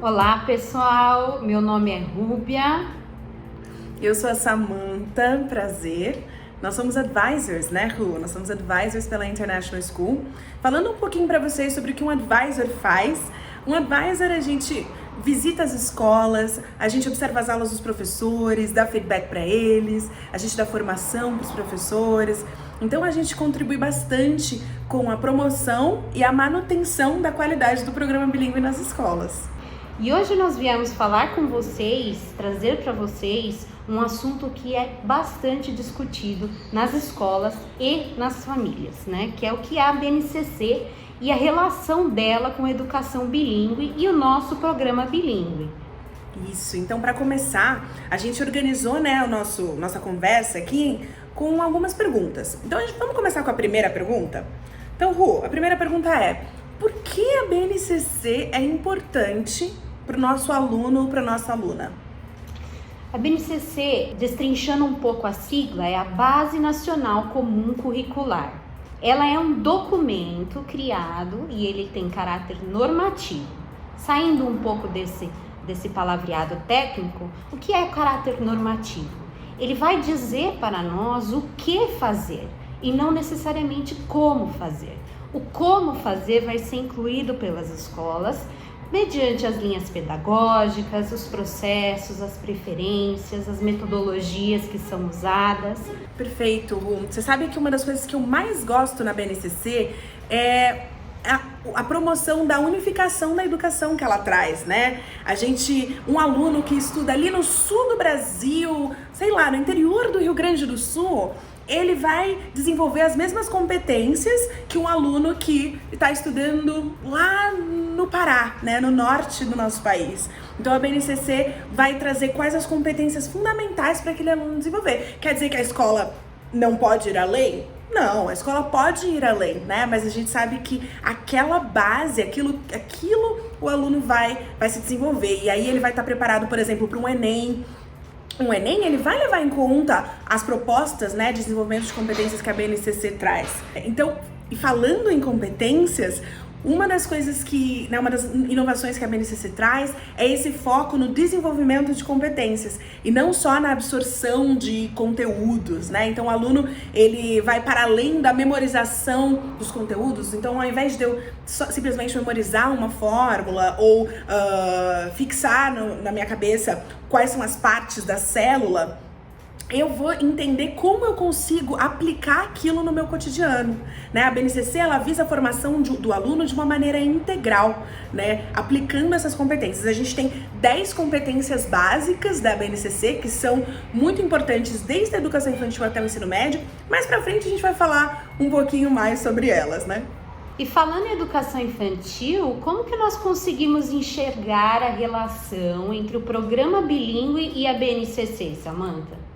Olá pessoal, meu nome é Rúbia. Eu sou a Samantha, prazer. Nós somos advisors, né, Ru? Nós somos advisors pela International School. Falando um pouquinho para vocês sobre o que um advisor faz. Um advisor, a gente visita as escolas, a gente observa as aulas dos professores, dá feedback para eles, a gente dá formação para os professores. Então a gente contribui bastante com a promoção e a manutenção da qualidade do programa bilíngue nas escolas. E hoje nós viemos falar com vocês, trazer para vocês um assunto que é bastante discutido nas escolas e nas famílias, né? Que é o que é a BNCC e a relação dela com a educação bilíngue e o nosso programa bilíngue. Isso, então para começar, a gente organizou, né, nossa conversa aqui com algumas perguntas. Então vamos começar com a primeira pergunta? Então, Ru, a primeira pergunta é: por que a BNCC é importante para o nosso aluno ou para a nossa aluna? A BNCC, destrinchando um pouco a sigla, é a Base Nacional Comum Curricular. Ela é um documento criado e ele tem caráter normativo. Saindo um pouco desse palavreado técnico, o que é caráter normativo? Ele vai dizer para nós o que fazer e não necessariamente como fazer. O como fazer vai ser incluído pelas escolas mediante as linhas pedagógicas, os processos, as preferências, as metodologias que são usadas. Perfeito, Ru. Você sabe que uma das coisas que eu mais gosto na BNCC é a promoção da unificação da educação que ela traz, né? Um aluno que estuda ali no sul do Brasil, sei lá, no interior do Rio Grande do Sul, ele vai desenvolver as mesmas competências que um aluno que está estudando lá no Pará, né, no norte do nosso país. Então a BNCC vai trazer quais as competências fundamentais para aquele aluno desenvolver. Quer dizer que a escola não pode ir além? Não, a escola pode ir além, né? Mas a gente sabe que aquela base, aquilo o aluno vai se desenvolver. E aí ele vai estar preparado, por exemplo, para um Enem. Um Enem, ele vai levar em conta as propostas, né, de desenvolvimento de competências que a BNCC traz. Então, e falando em competências, uma das coisas uma das inovações que a BNCC traz é esse foco no desenvolvimento de competências e não só na absorção de conteúdos, né? Então o aluno, ele vai para além da memorização dos conteúdos. Então, ao invés de eu simplesmente memorizar uma fórmula ou fixar na minha cabeça quais são as partes da célula, eu vou entender como eu consigo aplicar aquilo no meu cotidiano, né? A BNCC, ela visa a formação do aluno de uma maneira integral, né? Aplicando essas competências. A gente tem 10 competências básicas da BNCC que são muito importantes desde a educação infantil até o ensino médio. Mais pra frente a gente vai falar um pouquinho mais sobre elas, né? E falando em educação infantil, como que nós conseguimos enxergar a relação entre o programa bilíngue e a BNCC, Samantha?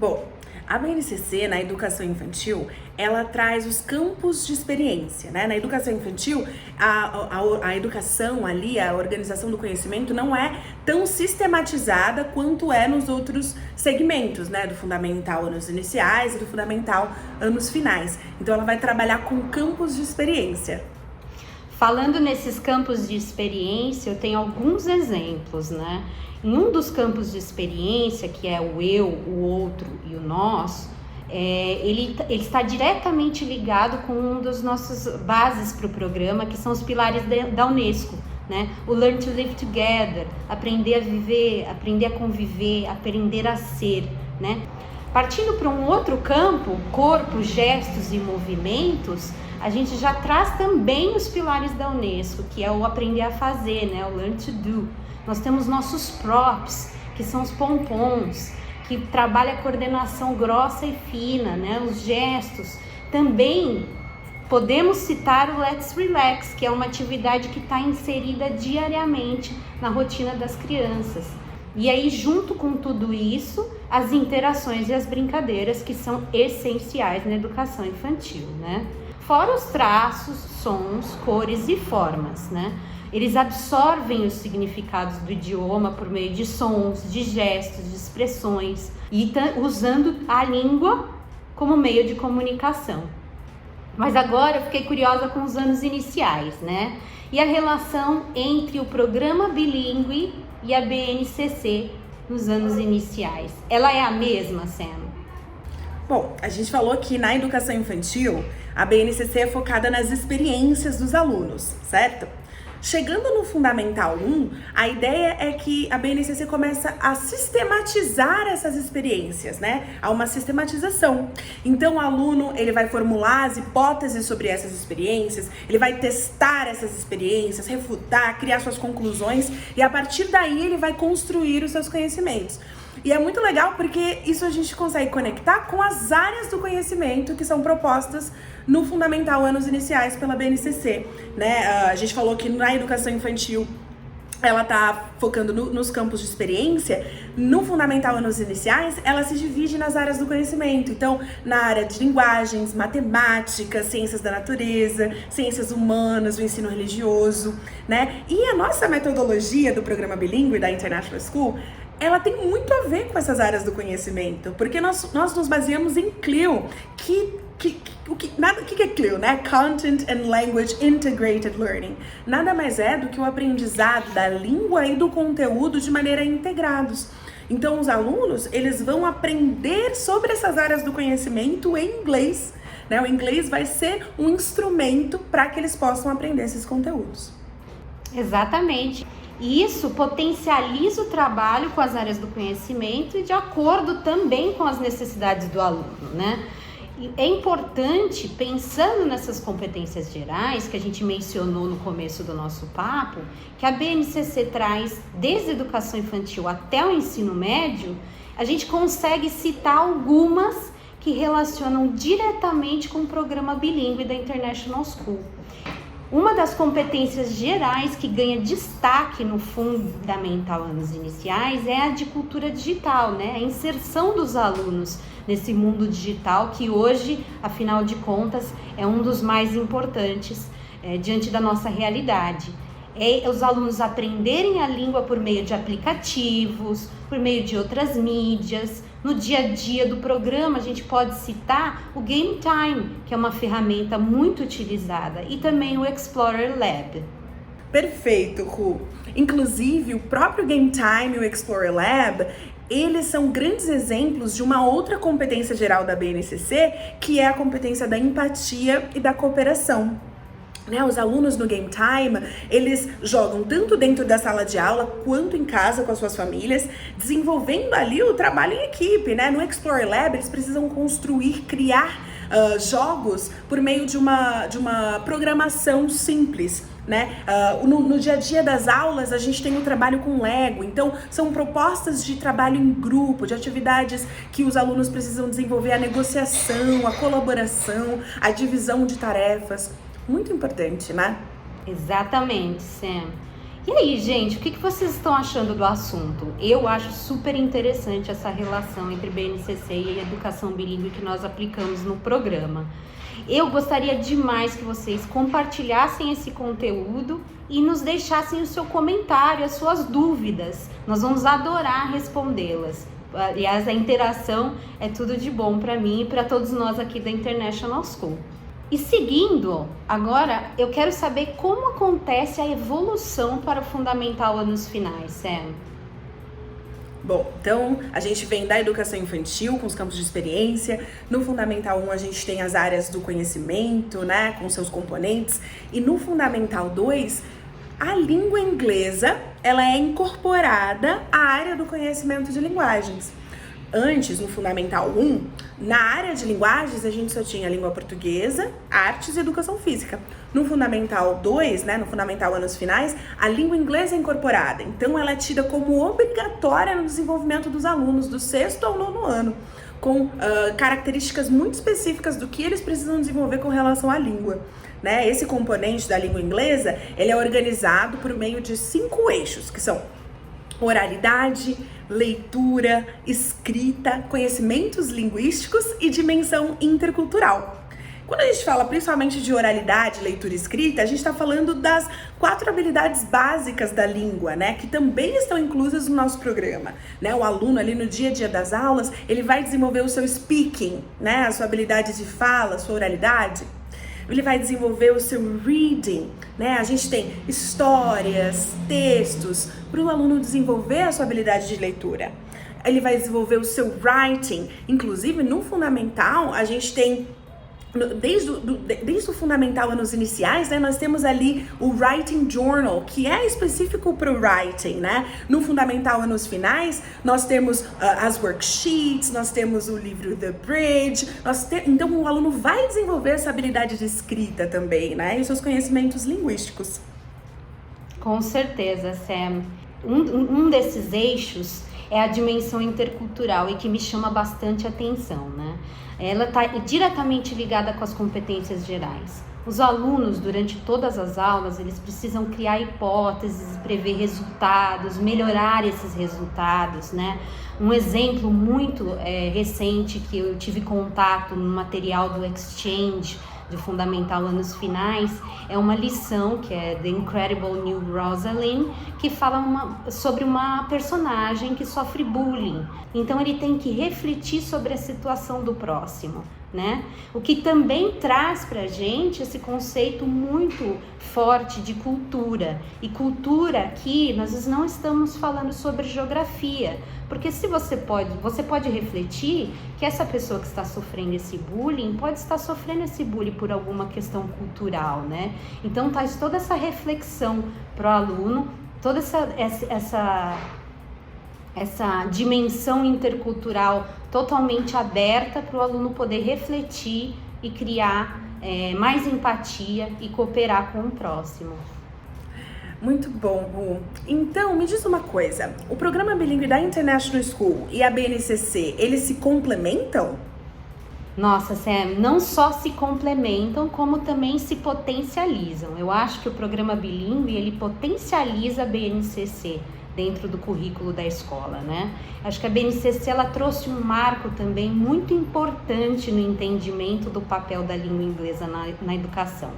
Bom, a BNCC, na educação infantil, ela traz os campos de experiência, né? Na educação infantil, a educação ali, a organização do conhecimento não é tão sistematizada quanto é nos outros segmentos, né? Do fundamental anos iniciais e do fundamental anos finais. Então, ela vai trabalhar com campos de experiência. Falando nesses campos de experiência, eu tenho alguns exemplos, né? Em um dos campos de experiência, que é o eu, o outro e o nós, ele está diretamente ligado com um dos nossos bases para o programa, que são os pilares da Unesco, né? O Learn to Live Together, aprender a viver, aprender a conviver, aprender a ser, né? Partindo para um outro campo, corpo, gestos e movimentos, a gente já traz também os pilares da Unesco, que é o aprender a fazer, né? O Learn to Do. Nós temos nossos props, que são os pompons, que trabalha a coordenação grossa e fina, né? Os gestos. Também podemos citar o Let's Relax, que é uma atividade que está inserida diariamente na rotina das crianças. E aí, junto com tudo isso, as interações e as brincadeiras, que são essenciais na educação infantil, né? Fora os traços, sons, cores e formas, né? Eles absorvem os significados do idioma por meio de sons, de gestos, de expressões e usando a língua como meio de comunicação. Mas agora eu fiquei curiosa com os anos iniciais, né? E a relação entre o programa bilíngue e a BNCC nos anos iniciais. Ela é a mesma, Sam? Bom, a gente falou que na educação infantil, a BNCC é focada nas experiências dos alunos, certo? Chegando no Fundamental 1, a ideia é que a BNCC começa a sistematizar essas experiências, né? Há uma sistematização. Então, o aluno, ele vai formular as hipóteses sobre essas experiências, ele vai testar essas experiências, refutar, criar suas conclusões e, a partir daí, ele vai construir os seus conhecimentos. E é muito legal porque isso a gente consegue conectar com as áreas do conhecimento que são propostas no Fundamental Anos Iniciais pela BNCC, né? A gente falou que na educação infantil ela tá focando nos campos de experiência. No Fundamental Anos Iniciais, ela se divide nas áreas do conhecimento. Então, na área de linguagens, matemática, ciências da natureza, ciências humanas, o ensino religioso, né? E a nossa metodologia do programa bilíngue da International School, ela tem muito a ver com essas áreas do conhecimento, porque nós nos baseamos em CLIL, o que é CLIL, né? Content and Language Integrated Learning. Nada mais é do que o aprendizado da língua e do conteúdo de maneira integrados. Então, os alunos, eles vão aprender sobre essas áreas do conhecimento em inglês, né? O inglês vai ser um instrumento para que eles possam aprender esses conteúdos. Exatamente. E isso potencializa o trabalho com as áreas do conhecimento e de acordo também com as necessidades do aluno, né? E é importante, pensando nessas competências gerais que a gente mencionou no começo do nosso papo, que a BNCC traz desde a educação infantil até o ensino médio, a gente consegue citar algumas que relacionam diretamente com o programa bilíngue da International School. Uma das competências gerais que ganha destaque no Fundamental Anos Iniciais é a de cultura digital, né? A inserção dos alunos nesse mundo digital que hoje, afinal de contas, é um dos mais importantes diante da nossa realidade. É os alunos aprenderem a língua por meio de aplicativos, por meio de outras mídias. No dia a dia do programa, a gente pode citar o Game Time, que é uma ferramenta muito utilizada, e também o Explorer Lab. Perfeito, Ru. Inclusive, o próprio Game Time e o Explorer Lab, eles são grandes exemplos de uma outra competência geral da BNCC, que é a competência da empatia e da cooperação. Né, os alunos no Game Time, eles jogam tanto dentro da sala de aula quanto em casa com as suas famílias, desenvolvendo ali o trabalho em equipe, né? No Explorer Lab, eles precisam construir, criar jogos por meio de uma programação simples, né? No dia a dia das aulas, a gente tem um trabalho com Lego, então são propostas de trabalho em grupo, de atividades que os alunos precisam desenvolver a negociação, a colaboração, a divisão de tarefas. Muito importante, né? Exatamente, Sam. E aí, gente, o que vocês estão achando do assunto? Eu acho super interessante essa relação entre BNCC e a educação bilíngue que nós aplicamos no programa. Eu gostaria demais que vocês compartilhassem esse conteúdo e nos deixassem o seu comentário, as suas dúvidas. Nós vamos adorar respondê-las. Aliás, a interação é tudo de bom para mim e para todos nós aqui da International School. E seguindo, agora eu quero saber como acontece a evolução para o Fundamental Anos Finais, Sam. Bom, então a gente vem da educação infantil com os campos de experiência. No Fundamental 1 a gente tem as áreas do conhecimento, né, com seus componentes. E no Fundamental 2, a língua inglesa, ela é incorporada à área do conhecimento de linguagens. Antes, no Fundamental 1, na área de linguagens, a gente só tinha língua portuguesa, artes e educação física. No Fundamental 2, né, no Fundamental Anos Finais, a língua inglesa é incorporada. Então, ela é tida como obrigatória no desenvolvimento dos alunos do 6º ao 9º ano, com características muito específicas do que eles precisam desenvolver com relação à língua. Né? Esse componente da língua inglesa, ele é organizado por meio de 5 eixos, que são oralidade, leitura, escrita, conhecimentos linguísticos e dimensão intercultural. Quando a gente fala principalmente de oralidade, leitura e escrita, a gente está falando das 4 habilidades básicas da língua, né? Que também estão inclusas no nosso programa, né? O aluno ali no dia a dia das aulas, ele vai desenvolver o seu speaking, né? A sua habilidade de fala, a sua oralidade. Ele vai desenvolver o seu reading, né? A gente tem histórias, textos, para o aluno desenvolver a sua habilidade de leitura. Ele vai desenvolver o seu writing, inclusive no fundamental, a gente tem desde o fundamental anos iniciais, né, nós temos ali o Writing Journal, que é específico para o writing, né? No fundamental anos finais, nós temos as worksheets, nós temos o livro The Bridge, então o aluno vai desenvolver essa habilidade de escrita também, né? E os seus conhecimentos linguísticos. Com certeza, Sam. Um desses eixos é a dimensão intercultural e que me chama bastante atenção, né? Ela está diretamente ligada com as competências gerais. Os alunos, durante todas as aulas, eles precisam criar hipóteses, prever resultados, melhorar esses resultados, né? Um exemplo muito recente que eu tive contato no material do Exchange, do Fundamental Anos Finais, é uma lição que é The Incredible New Rosalind, que fala sobre uma personagem que sofre bullying. Então ele tem que refletir sobre a situação do próximo, né? O que também traz pra gente esse conceito muito forte de cultura. E cultura aqui, nós não estamos falando sobre geografia, porque se você pode refletir que essa pessoa que está sofrendo esse bullying pode estar sofrendo esse bullying por alguma questão cultural, né? Então traz toda essa reflexão pro aluno, toda essa dimensão intercultural totalmente aberta para o aluno poder refletir e criar mais empatia e cooperar com o próximo. Muito bom, Ru. Então, me diz uma coisa, o programa bilíngue da International School e a BNCC, eles se complementam? Nossa, Sam, não só se complementam, como também se potencializam. Eu acho que o programa bilíngue, ele potencializa a BNCC dentro do currículo da escola, né? Acho que a BNCC, ela trouxe um marco também muito importante no entendimento do papel da língua inglesa na educação.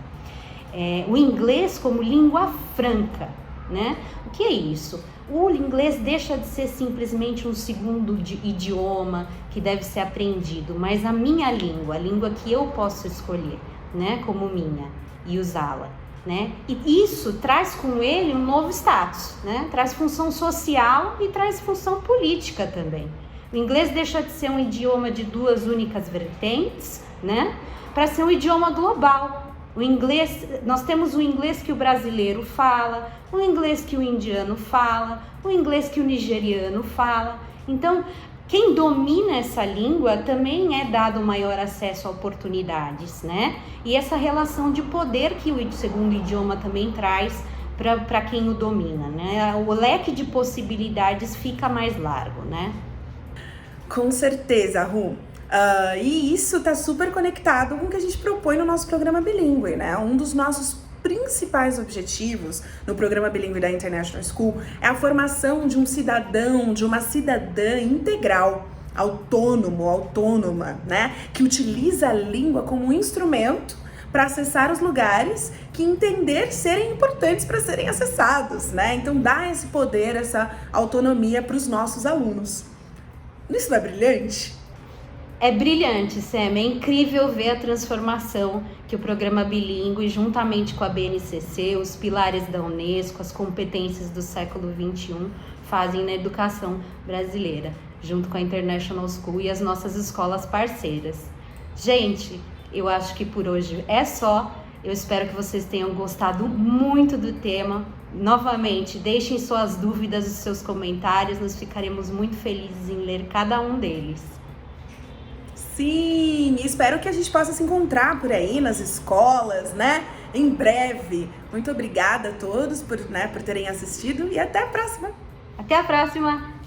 O inglês como língua franca, né? O que é isso? O inglês deixa de ser simplesmente um segundo idioma que deve ser aprendido, mas a minha língua, a língua que eu posso escolher, né, como minha, e usá-la, né? E isso traz com ele um novo status, né? Traz função social e traz função política também. O inglês deixa de ser um idioma de 2 únicas vertentes, né, para ser um idioma global. O inglês, nós temos o inglês que o brasileiro fala, o inglês que o indiano fala, o inglês que o nigeriano fala. Então, quem domina essa língua também é dado maior acesso a oportunidades, né? E essa relação de poder que o segundo idioma também traz para quem o domina, né? O leque de possibilidades fica mais largo, né? Com certeza, Ru. E isso está super conectado com o que a gente propõe no nosso programa bilíngue, né? Um dos nossos principais objetivos no programa bilíngue da International School é a formação de um cidadão, de uma cidadã integral, autônoma, né? Que utiliza a língua como um instrumento para acessar os lugares que entender serem importantes para serem acessados, né? Então dá esse poder, essa autonomia para os nossos alunos. Isso não é brilhante? É brilhante, Sam, é incrível ver a transformação que o programa bilíngue, juntamente com a BNCC, os pilares da Unesco, as competências do século XXI, fazem na educação brasileira, junto com a International School e as nossas escolas parceiras. Gente, eu acho que por hoje é só. Eu espero que vocês tenham gostado muito do tema. Novamente, deixem suas dúvidas e seus comentários, nós ficaremos muito felizes em ler cada um deles. Sim, espero que a gente possa se encontrar por aí nas escolas, né? Em breve. Muito obrigada a todos por terem assistido e até a próxima. Até a próxima!